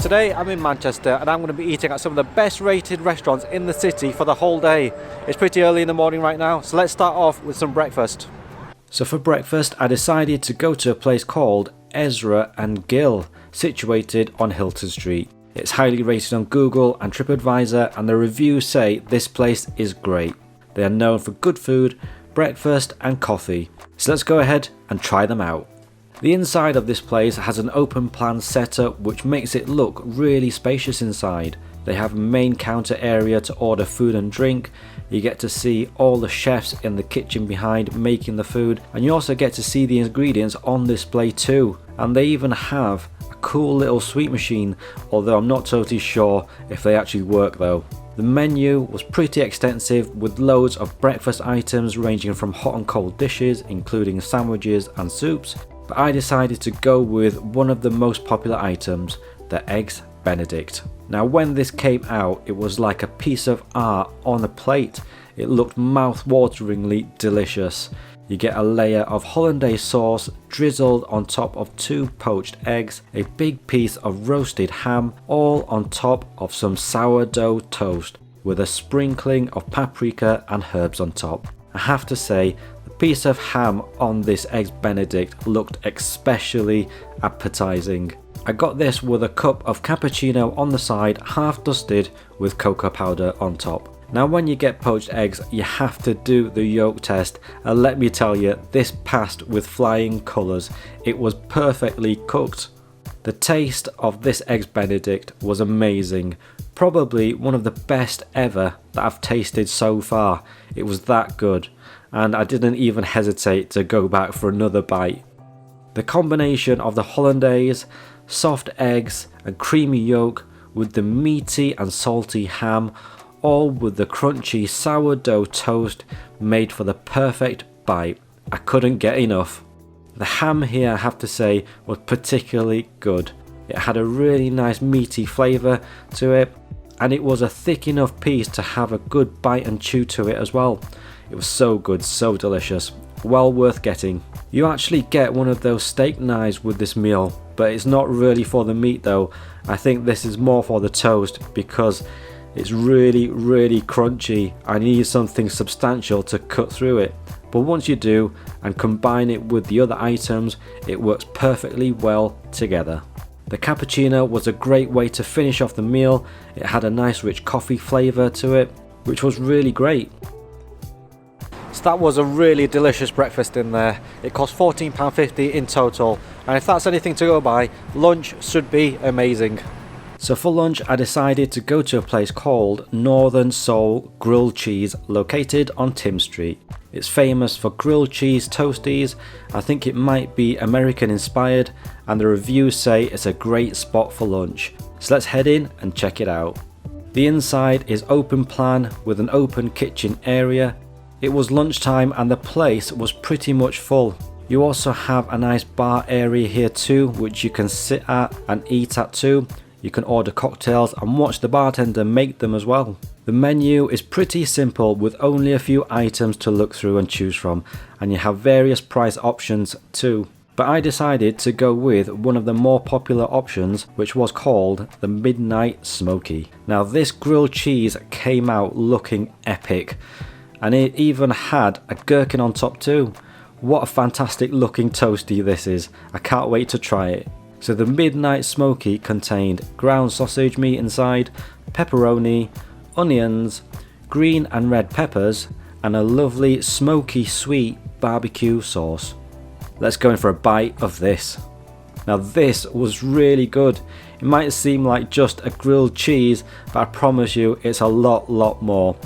Today I'm in Manchester and I'm going to be eating at some of the best rated restaurants in the city for the whole day. It's pretty early in the morning right now, so let's start off with some breakfast. So for breakfast I decided to go to a place called Ezra and Gill, situated on Hilton Street. It's highly rated on Google and TripAdvisor, and the reviews say this place is great. They are known for good food, breakfast and coffee. So let's go ahead and try them out. The inside of this place has an open plan setup which makes it look really spacious inside. They have a main counter area to order food and drink. You get to see all the chefs in the kitchen behind making the food, and you also get to see the ingredients on display too. And they even have a cool little sweet machine, although I'm not totally sure if they actually work though. The menu was pretty extensive with loads of breakfast items ranging from hot and cold dishes including sandwiches and soups. But I decided to go with one of the most popular items, the Eggs Benedict. Now when this came out, it was like a piece of art on a plate. It looked mouth-wateringly delicious. You get a layer of hollandaise sauce drizzled on top of 2 poached eggs, a big piece of roasted ham, all on top of some sourdough toast with a sprinkling of paprika and herbs on top. I have to say, the piece of ham on this Eggs Benedict looked especially appetizing. I got this with a cup of cappuccino on the side, half dusted with cocoa powder on top. Now when you get poached eggs, you have to do the yolk test, and let me tell you, this passed with flying colours. It was perfectly cooked. The taste of this Eggs Benedict was amazing. Probably one of the best ever that I've tasted so far. It was that good, and I didn't even hesitate to go back for another bite. The combination of the hollandaise, soft eggs and creamy yolk with the meaty and salty ham, all with the crunchy sourdough toast, made for the perfect bite. I couldn't get enough. The ham here, I have to say, was particularly good. It had a really nice meaty flavour to it, and it was a thick enough piece to have a good bite and chew to it as well. It was so good, so delicious. Well worth getting. You actually get one of those steak knives with this meal, but it's not really for the meat though. I think this is more for the toast because it's really crunchy. I need something substantial to cut through it. But once you do and combine it with the other items, it works perfectly well together. The cappuccino was a great way to finish off the meal. It had a nice rich coffee flavour to it, which was really great. So that was a really delicious breakfast in there. It cost £14.50 in total, and if that's anything to go by, lunch should be amazing. So for lunch I decided to go to a place called Northern Soul Grilled Cheese, located on Tim Street. It's famous for grilled cheese toasties. I think it might be American inspired, and the reviews say it's a great spot for lunch. So let's head in and check it out. The inside is open plan with an open kitchen area. It was lunchtime and the place was pretty much full. You also have a nice bar area here too, which you can sit at and eat at too. You can order cocktails and watch the bartender make them as well. The menu is pretty simple with only a few items to look through and choose from, and you have various price options too. But I decided to go with one of the more popular options, which was called the Midnight Smoky. Now this grilled cheese came out looking epic, and it even had a gherkin on top too. What a fantastic looking toasty this is. I can't wait to try it. So the Midnight Smoky contained ground sausage meat inside, pepperoni, onions, green and red peppers, and a lovely smoky sweet barbecue sauce. Let's go in for a bite of this. Now this was really good. It might seem like just a grilled cheese, but I promise you it's a lot more.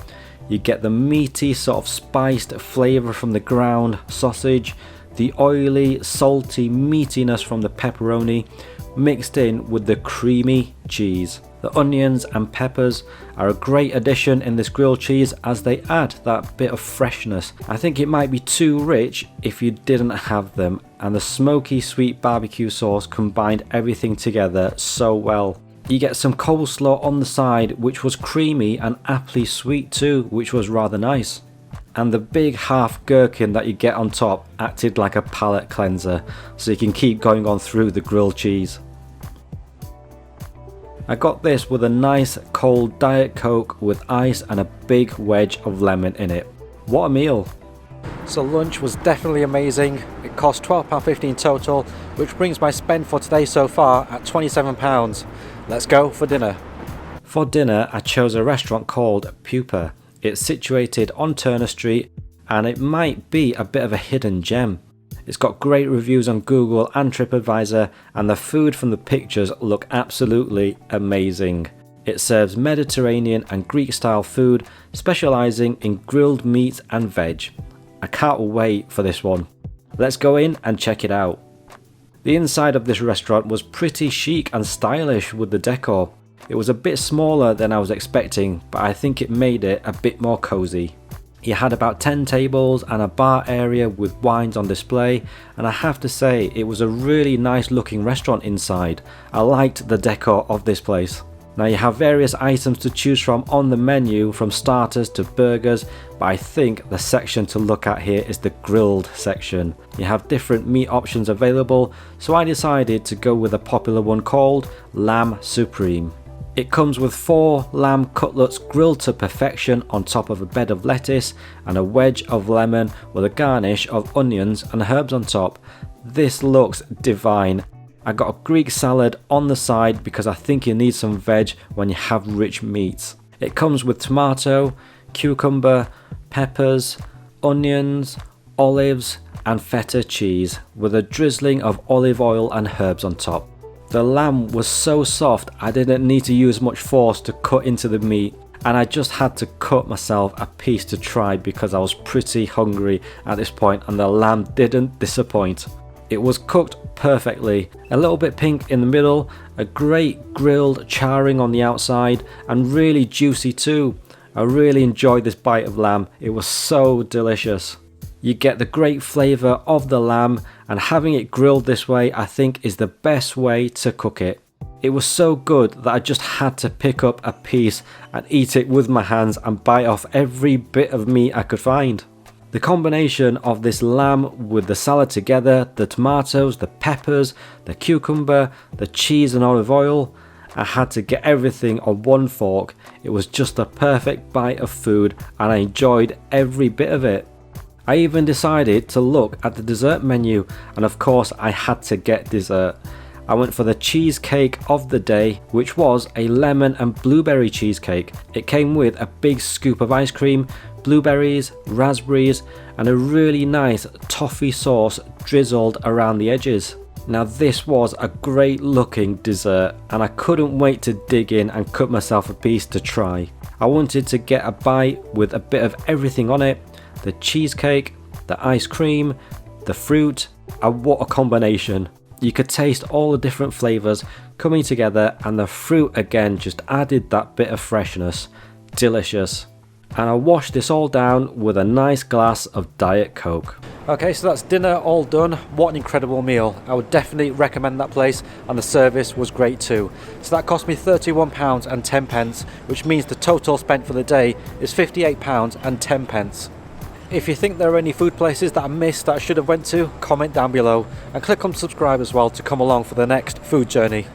You get the meaty sort of spiced flavour from the ground sausage, the oily, salty meatiness from the pepperoni, mixed in with the creamy cheese. The onions and peppers are a great addition in this grilled cheese as they add that bit of freshness. I think it might be too rich if you didn't have them, and the smoky sweet barbecue sauce combined everything together so well. You get some coleslaw on the side, which was creamy and aptly sweet too, which was rather nice. And the big half gherkin that you get on top acted like a palate cleanser, so you can keep going on through the grilled cheese. I got this with a nice cold Diet Coke with ice and a big wedge of lemon in it. What a meal! So lunch was definitely amazing. It cost £12.15 total, which brings my spend for today so far at £27. Let's go for dinner. For dinner I chose a restaurant called Pupa. It's situated on Turner Street and it might be a bit of a hidden gem. It's got great reviews on Google and TripAdvisor, and the food from the pictures look absolutely amazing. It serves Mediterranean and Greek style food, specialising in grilled meat and veg. I can't wait for this one. Let's go in and check it out. The inside of this restaurant was pretty chic and stylish with the decor. It was a bit smaller than I was expecting, but I think it made it a bit more cosy. He had about 10 tables and a bar area with wines on display, and I have to say it was a really nice looking restaurant inside. I liked the decor of this place. Now you have various items to choose from on the menu, from starters to burgers, but I think the section to look at here is the grilled section. You have different meat options available, so I decided to go with a popular one called Lamb Supreme. It comes with 4 lamb cutlets grilled to perfection on top of a bed of lettuce and a wedge of lemon with a garnish of onions and herbs on top. This looks divine. I got a Greek salad on the side because I think you need some veg when you have rich meats. It comes with tomato, cucumber, peppers, onions, olives and feta cheese with a drizzling of olive oil and herbs on top. The lamb was so soft I didn't need to use much force to cut into the meat, and I just had to cut myself a piece to try because I was pretty hungry at this point, and the lamb didn't disappoint. It was cooked perfectly, a little bit pink in the middle, a great grilled charring on the outside, and really juicy too. I really enjoyed this bite of lamb, it was so delicious. You get the great flavour of the lamb, and having it grilled this way I think is the best way to cook it. It was so good that I just had to pick up a piece and eat it with my hands and bite off every bit of meat I could find. The combination of this lamb with the salad together, the tomatoes, the peppers, the cucumber, the cheese and olive oil, I had to get everything on one fork. It was just the perfect bite of food and I enjoyed every bit of it. I even decided to look at the dessert menu, and of course I had to get dessert. I went for the cheesecake of the day, which was a lemon and blueberry cheesecake. It came with a big scoop of ice cream, blueberries, raspberries and a really nice toffee sauce drizzled around the edges. Now this was a great looking dessert and I couldn't wait to dig in and cut myself a piece to try. I wanted to get a bite with a bit of everything on it. The cheesecake, the ice cream, the fruit, and what a combination. You could taste all the different flavours coming together, and the fruit again just added that bit of freshness. Delicious. And I washed this all down with a nice glass of Diet Coke. Okay, so that's dinner all done. What an incredible meal. I would definitely recommend that place, and the service was great too. So that cost me £31.10, which means the total spent for the day is £58.10. If you think there are any food places that I missed that I should have went to, comment down below and click on subscribe as well to come along for the next food journey.